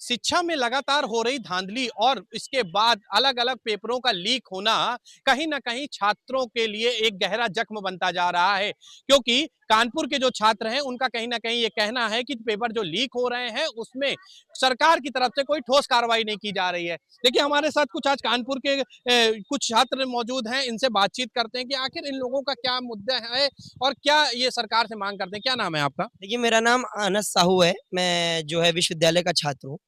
शिक्षा में लगातार हो रही धांधली और इसके बाद अलग अलग पेपरों का लीक होना कहीं ना कहीं छात्रों के लिए एक गहरा जख्म बनता जा रहा है, क्योंकि कानपुर के जो छात्र हैं उनका कहीं ना कहीं ये कहना है कि पेपर जो लीक हो रहे हैं उसमें सरकार की तरफ से कोई ठोस कार्रवाई नहीं की जा रही है। देखिए, हमारे साथ कुछ आज कानपुर के कुछ छात्र मौजूद हैं, इनसे बातचीत करते हैं कि आखिर इन लोगों का क्या मुद्दा है और क्या ये सरकार से मांग करते हैं। क्या नाम है आपका? देखिए, मेरा नाम अनस साहू है। मैं जो है विश्वविद्यालय का छात्र हूँ।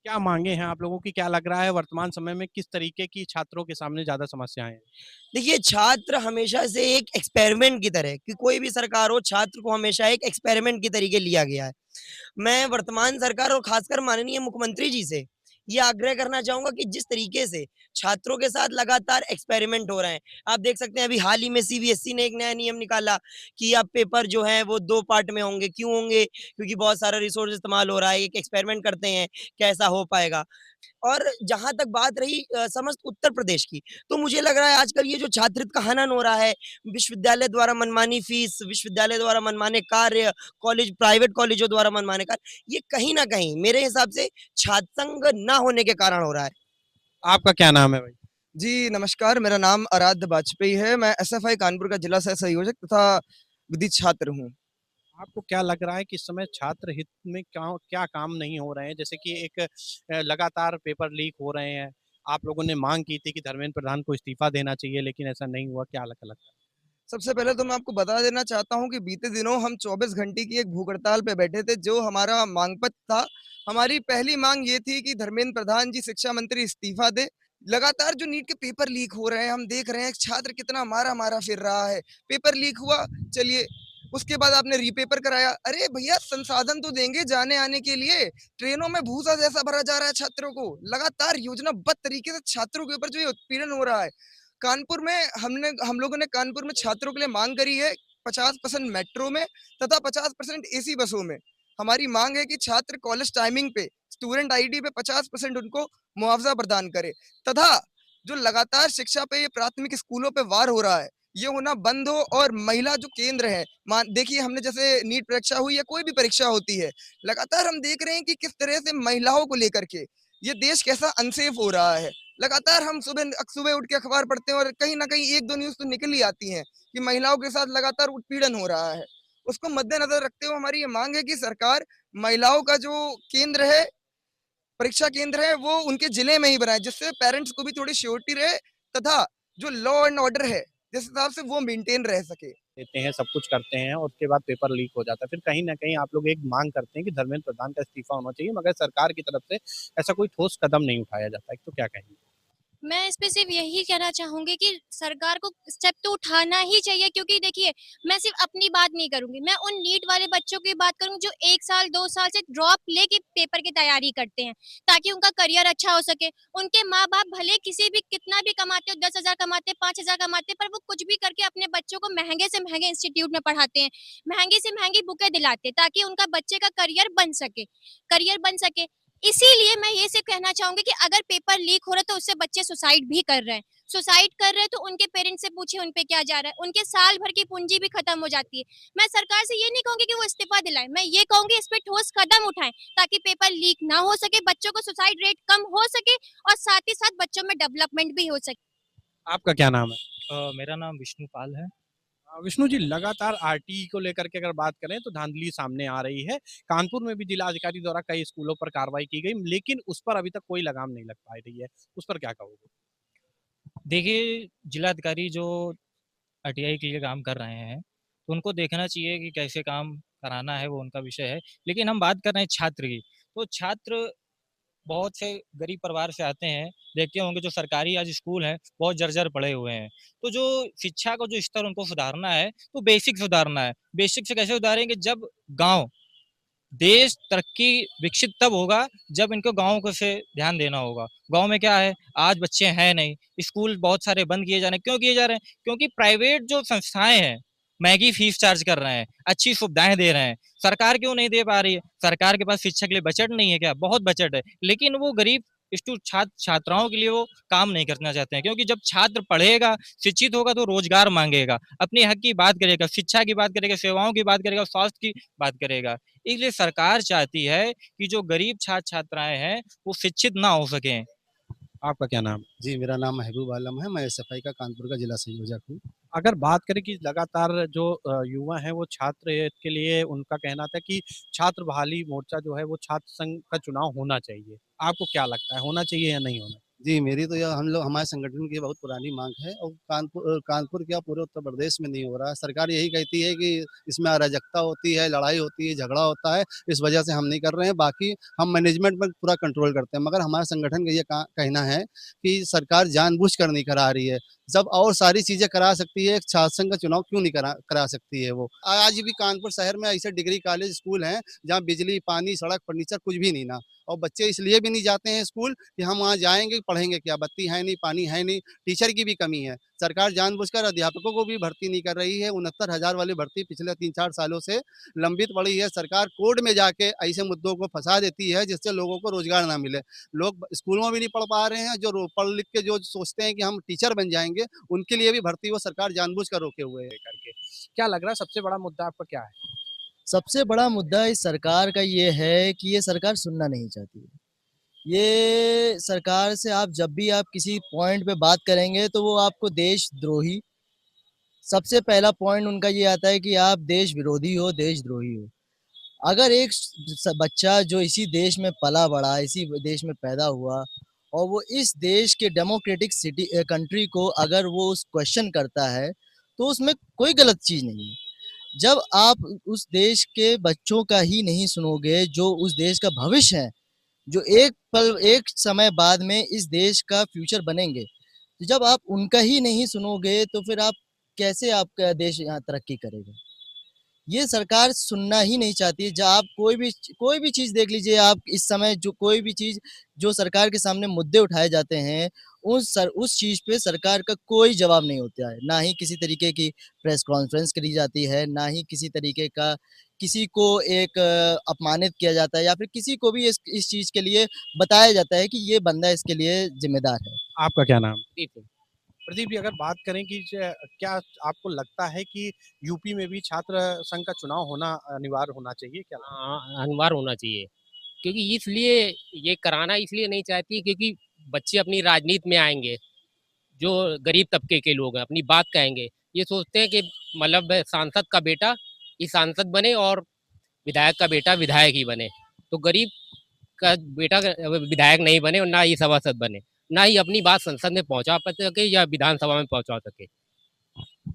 क्या मांगे हैं आप लोगों की? क्या लग रहा है वर्तमान समय में किस तरीके की छात्रों के सामने ज्यादा समस्याएं हैं? देखिए, छात्र हमेशा से एक एक्सपेरिमेंट की तरह कि कोई भी सरकार हो, छात्र को हमेशा एक एक्सपेरिमेंट की तरीके लिया गया है। मैं वर्तमान सरकार और खासकर माननीय मुख्यमंत्री जी से ये आग्रह करना चाहूँगा कि जिस तरीके से छात्रों के साथ लगातार एक्सपेरिमेंट हो रहे हैं। आप देख सकते हैं अभी हाल ही में सीबीएसई ने एक नया नियम निकाला कि अब पेपर जो हैं वो 2 पार्ट में होंगे। क्यों होंगे? क्योंकि बहुत सारा रिसोर्स इस्तेमाल हो रहा है, एक एक्सपेरिमेंट करते हैं, कैसा हो पाएगा। और जहाँ तक बात रही समस्त उत्तर प्रदेश की, तो मुझे लग रहा है आजकल ये जो छात्रवृत्ति का हनन हो रहा है, विश्वविद्यालय द्वारा मनमानी फीस, विश्वविद्यालय द्वारा मनमाने कार्य, कॉलेज प्राइवेट कॉलेजों द्वारा मनमाने कार्य, ये कहीं न कहीं मेरे हिसाब से छात्र संघ ना होने के कारण हो रहा है। आपका क्या नाम है भाई? जी, नमस्कार, मेरा नाम आराध्य वाजपेयी है। मैं एसएफआई कानपुर का जिला सह संयोजक तथा विधि छात्र हूँ। आपको क्या लग रहा है कि इस समय छात्र हित में क्या क्या काम नहीं हो रहे हैं? जैसे कि एक लगातार पेपर लीक हो रहे हैं। आप लोगों ने मांग की थी कि धर्मेंद्र प्रधान को इस्तीफा देना चाहिए, लेकिन ऐसा नहीं हुआ। क्या लगता है? सबसे पहले तो मैं आपको बता देना चाहता हूँ कि बीते दिनों हम 24 घंटे की एक भूख हड़ताल पे बैठे थे, जो हमारा मांग पत्र था। हमारी पहली मांग ये थी कि धर्मेंद्र प्रधान जी शिक्षा मंत्री इस्तीफा दें। लगातार जो नीट के पेपर लीक हो रहे हैं, हम देख रहे हैं छात्र कितना मारा-मारा फिर रहा है। पेपर लीक हुआ, चलिए, उसके बाद आपने रीपेपर कराया। अरे भैया, संसाधन तो देंगे जाने-आने के लिए। ट्रेनों में भूसा जैसा भरा जा रहा है छात्रों को। लगातार योजनाबद्ध तरीके से छात्रों के ऊपर जो ये उत्पीड़न हो रहा है। कानपुर में हम लोगों ने कानपुर में छात्रों के लिए मांग करी है 50% मेट्रो में तथा 50% एसी बसों में। हमारी मांग है कि छात्र कॉलेज टाइमिंग पे स्टूडेंट आईडी पे 50% उनको मुआवजा प्रदान करे तथा जो लगातार शिक्षा पे ये प्राथमिक स्कूलों पे वार हो रहा है, ये होना बंद हो और महिला जो केंद्र है, मान देखिए हमने जैसे नीट परीक्षा हुई या कोई भी परीक्षा होती है, लगातार हम देख रहे हैं कि किस तरह से महिलाओं को लेकर के ये देश कैसा अनसेफ हो रहा है। लगातार हम सुबह उठ के अखबार पढ़ते हैं और कहीं न कहीं 1-2 न्यूज़ तो निकल ही आती हैं कि महिलाओं के साथ लगातार उत्पीड़न हो रहा है। उसको मद्देनज़र रखते हुए हमारी ये माँग है कि सरकार महिलाओं का जो केंद्र है, परीक्षा केंद्र है, वो उनके ज़िले में ही बनाए, जिससे पेरेंट्स को भी थोड़ी श्योरिटी रहे तथा जो लॉ एंड ऑर्डर है, जिस हिसाब से वो मेंटेन रह सके। देते हैं, सब कुछ करते हैं और उसके बाद पेपर लीक हो जाता है। फिर कहीं न कहीं आप लोग एक मांग करते हैं कि धर्मेंद्र प्रधान का इस्तीफा होना चाहिए, मगर सरकार की तरफ से ऐसा कोई ठोस कदम नहीं उठाया जाता है। तो क्या कहेंगे? मैं इस पे सिर्फ़ यही कहना चाहूँगी कि सरकार को स्टेप तो उठाना ही चाहिए, क्योंकि देखिए, मैं सिर्फ़ अपनी बात नहीं करूँगी, मैं उन नीट वाले बच्चों की बात करूँगी जो 1 साल, 2 साल से ड्रॉप लेके पेपर की तैयारी करते हैं, ताकि उनका करियर अच्छा हो सके। उनके माँ-बाप भले किसी भी कितना भी कमाते हो, 10,000 कमाते, 5,000 कमाते, पर वो कुछ भी करके अपने बच्चों को महँगे से महँगे इंस्टीट्यूट में पढ़ाते हैं, महँगी से महँगी बुकें दिलाते हैं, ताकि उनका बच्चे का करियर बन सके। इसीलिए मैं ये सिर्फ़ कहना चाहूँगी कि अगर पेपर लीक हो रहा है तो उससे बच्चे सुसाइड भी कर रहे हैं। सुसाइड कर रहे हैं तो उनके पेरेंट्स से पूछिए उन पे क्या जा रहा है। उनके साल भर की पूँजी भी खत्म हो जाती है। मैं सरकार से ये नहीं कहूँगी कि वो इस्तीफ़ा दिलाएँ, मैं ये कहूँगी इस पे ठोस कदम उठाएँ, ताकि पेपर लीक ना हो सके, बच्चों को सुसाइड रेट कम हो सके और साथ ही साथ बच्चों में डेवलपमेंट भी हो सके। आपका क्या नाम है? मेरा नाम विष्णुपाल है। विष्णु जी, लगातार आरटीई को लेकर के अगर बात करें तो धांधली सामने आ रही है। कानपुर में भी जिलाधिकारी द्वारा कई स्कूलों पर कार्रवाई की गई, लेकिन उस पर अभी तक कोई लगाम नहीं लग पा रही है। उस पर क्या कहोगे? देखिए, जिलाधिकारी जो आरटीआई के लिए काम कर रहे हैं, तो उनको देखना चाहिए कि कैसे काम कराना है, वो उनका विषय है। लेकिन हम बात कर रहे हैं छात्र की, तो छात्र बहुत से गरीब परिवार से आते हैं, देखते होंगे जो सरकारी आज स्कूल हैं, बहुत जर्जर पड़े हुए हैं। तो जो शिक्षा का जो स्तर उनको सुधारना है, तो बेसिक सुधारना है। बेसिक से कैसे सुधारेंगे? जब गाँव देश तरक्की विकसित तब होगा जब इनको गाँव को से ध्यान देना होगा। गाँव में क्या है, आज बच्चे हैं नहीं, स्कूल बहुत सारे बंद किए जा रहे हैं। क्यों किए जा रहे हैं? क्योंकि प्राइवेट जो संस्थाएँ हैं, महँगी फीस चार्ज कर रहे हैं, अच्छी सुविधाएँ दे रहे हैं। सरकार क्यों नहीं दे पा रही है? सरकार के पास शिक्षा के लिए बजट नहीं है क्या? बहुत बजट है, लेकिन वो गरीब छात्र छात्राओं के लिए वो काम नहीं करना चाहते हैं, क्योंकि जब छात्र पढ़ेगा, शिक्षित होगा तो रोजगार मांगेगा, अपने हक की बात करेगा, शिक्षा की बात करेगा, सेवाओं की बात करेगा, स्वास्थ्य की बात करेगा। इसलिए सरकार चाहती है कि जो गरीब छात्र छात्राएं हैं वो शिक्षित ना हो सकें। आपका क्या नाम? जी, मेरा नाम महबूब आलम है, मैं एसएफआई का कानपुर का जिला संयोजक हूँ। अगर बात करें कि लगातार जो युवा हैं वो छात्र के लिए उनका कहना था कि छात्र बहाली मोर्चा जो है वो छात्र संघ का चुनाव होना चाहिए। आपको क्या लगता है होना चाहिए या नहीं होना? जी, मेरी तो यह हमारे संगठन की बहुत पुरानी माँग है और कानपुर क्या पूरे उत्तर प्रदेश में नहीं हो रहा है। सरकार यही कहती है कि इसमें अराजकता होती है, लड़ाई होती है, झगड़ा होता है, इस वजह से हम नहीं कर रहे हैं। बाकी हम मैनेजमेंट पर पूरा कंट्रोल करते हैं, मगर हमारे संगठन का ये कहना है कि सरकार जानबूझकर नहीं करा रही है। जब और सारी चीज़ें करा सकती है, एक छात्र संघ का चुनाव क्यों नहीं करा सकती है वो? आज भी कानपुर शहर में ऐसे डिग्री कॉलेज, स्कूल हैं, जहाँ बिजली, पानी, सड़क, फर्नीचर कुछ भी नहीं ना, और बच्चे इसलिए भी नहीं जाते हैं स्कूल कि हम वहाँ जाएँगे, पढ़ेंगे क्या? बत्ती है नहीं, पानी है नहीं, टीचर की भी कमी है। सरकार जानबूझकर अध्यापकों को भी भर्ती नहीं कर रही है। 69,000 वाली भर्ती पिछले 3-4 सालों से लंबित पड़ी है। सरकार कोर्ट में जाके ऐसे मुद्दों को फँसा देती है, जिससे लोगों को रोज़गार ना मिले। लोग स्कूलों में भी नहीं पढ़ पा रहे हैं, जो पढ़ लिख के जो सोचते हैं कि हम टीचर बन जाएँगे, उनके लिए भी भर्ती वो सरकार जानबूझकर रोके हुए है। करके क्या लग रहा है सबसे बड़ा मुद्दा आपका क्या है? सबसे बड़ा मुद्दा इस सरकार का ये है कि ये सरकार सुनना नहीं चाहती है। ये सरकार से आप जब भी आप किसी पॉइंट पे बात करेंगे तो वो आपको देशद्रोही, सबसे पहला पॉइंट उनका ये आता है कि आप देश विरोधी हो, देशद्रोही हो। अगर एक बच्चा जो इसी देश में पला बड़ा, इसी देश में पैदा हुआ और वो इस देश के डेमोक्रेटिक कंट्री को अगर वो उस क्वेश्चन करता है, तो उसमें कोई गलत चीज़ नहीं है। जब आप उस देश के बच्चों का ही नहीं सुनोगे, जो उस देश का भविष्य है, जो एक समय बाद में इस देश का फ्यूचर बनेंगे, तो जब आप उनका ही नहीं सुनोगे, तो फिर आप कैसे आपका देश यहाँ तरक्की करेगा? ये सरकार सुनना ही नहीं चाहती है। जब आप कोई भी चीज़ देख लीजिए, आप इस समय जो कोई भी चीज़ जो सरकार के सामने मुद्दे उठाए जाते हैं, उस चीज़ पे सरकार का कोई जवाब नहीं होता है। ना ही किसी तरीके की प्रेस कॉन्फ्रेंस करी जाती है, ना ही किसी तरीके का किसी को एक अपमानित किया जाता है या फिर किसी को भी इस चीज़ के लिए बताया जाता है कि ये बंदा इसके लिए ज़िम्मेदार है। आपका क्या नाम? बिल्कुल। प्रदीप जी अगर बात करें कि क्या आपको लगता है कि यूपी में भी छात्र संघ का चुनाव होना अनिवार्य होना चाहिए क्या? हाँ, अनिवार्य होना चाहिए क्योंकि इसलिए ये कराना इसलिए नहीं चाहती क्योंकि बच्चे अपनी राजनीति में आएँगे, जो गरीब तबके के लोग हैं, अपनी बात कहेंगे। ये सोचते हैं कि मतलब सांसद का बेटा ही सांसद बने और विधायक का बेटा विधायक ही बने। तो गरीब का बेटा विधायक नहीं बने और ना ही सभासद बने, ना ही अपनी बात संसद में पहुँचा सके या विधानसभा में पहुँचा सके।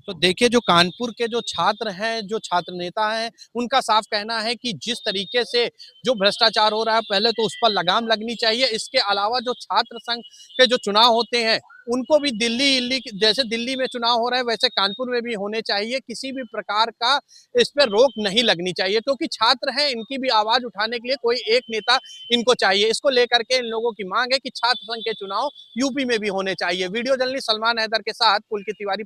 तो देखिए जो कानपुर के जो छात्र हैं, जो छात्र नेता हैं, उनका साफ कहना है कि जिस तरीके से जो भ्रष्टाचार हो रहा है, पहले तो उस पर लगाम लगनी चाहिए। इसके अलावा जो छात्र संघ के जो चुनाव होते हैं, उनको भी दिल्ली जैसे दिल्ली में चुनाव हो रहा है, वैसे कानपुर में भी होने चाहिए। किसी भी प्रकार का इस पे रोक नहीं लगनी चाहिए क्योंकि छात्र हैं, इनकी भी आवाज़ उठाने के लिए कोई एक नेता इनको चाहिए। इसको लेकर के इन लोगों की मांग है कि छात्र संघ के चुनाव यूपी में भी होने चाहिए। वीडियो जर्नलिस्ट सलमान हैदर के साथ पुलकित तिवारी।